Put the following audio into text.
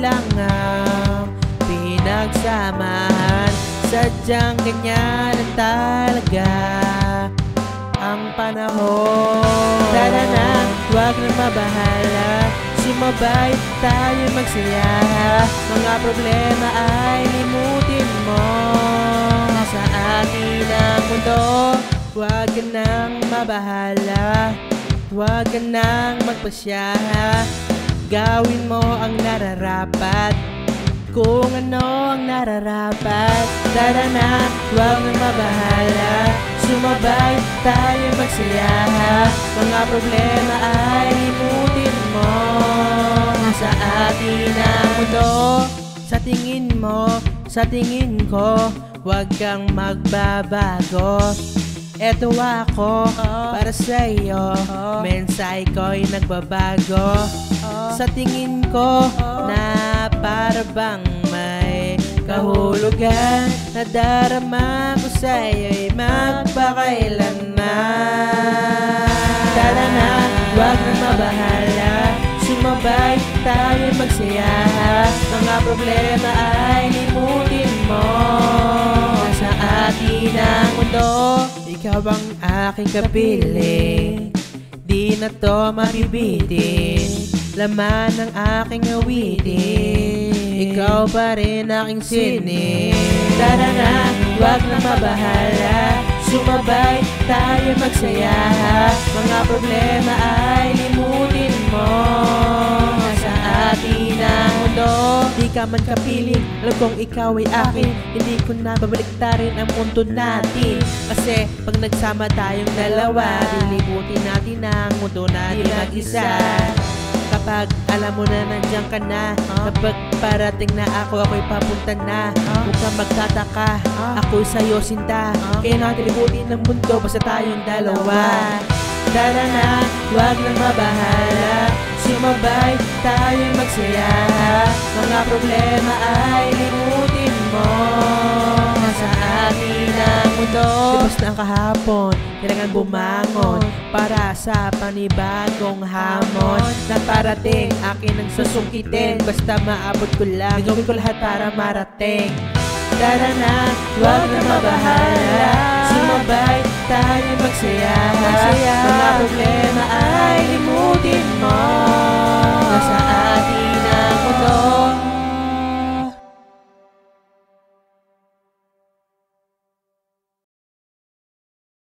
lang ang pinagsamahan. Sadyang ganyan lang talaga ang panahon. Tara na, huwag na mabahala, sumabay tayo magsaya. Mga problema ay limutin mo, nasa atin ang mundo. Huwag ka nang mabahala, huwag ka nang magpasya. Gawin mo ang nararapat, kung ano ang nararapat. Tara na, huwag nang mabahala, sumabay tayo magsaya. Mga problema ay limutin mo, nasa atin ang mundo. Sa tingin mo, sa tingin ko, huwag kang magbabago. Eto ako para sa'yo, mensahe ko'y nagbabago. Sa tingin ko na para bang may kahulugan, nadarama ko sa'yo'y magpakailanman. Tara na, huwag na mabahala, sumabay tayo magsaya. Mga problema ay limutin mo, nasa atin ang mundo. Ikaw ang aking kapiling, di na to mabibitin. Laman ng aking awitin, ikaw pa rin aking sining. Tara na, huwag na mabahala, sumabay tayo magsaya. Mga problema ay limutin mo, nasa atin ang mundo. Di ka man kapiling, alam kong ikaw ay akin, hindi ko na babaliktarin ang mundo natin. Kasi pag nagsama tayong dalawa, lilimutin natin ang mundo natin mag-isa. Kapag alam mo na nandiyan ka na, kapag parating na ako'y papunta na. Huwag kang magtataka, ako'y sa'yo sinta. Kaya natin libutin ng mundo, basta tayong dalawa. Tara na, huwag nang mabahala, sumabay tayo magsaya. Mga problema ay limutin mo, nasa atin ang mundo. Libas na ang kahapon, kailangan bumangon para sa panibagong hamon na parating. Akin ang susungkitin, basta maabot ko lang, gagawin ko lahat para marating. Tara na, huwag na mabahala, sumabay tayo magsaya. Mga problema ay limutin mo, nasa atin ang mundo.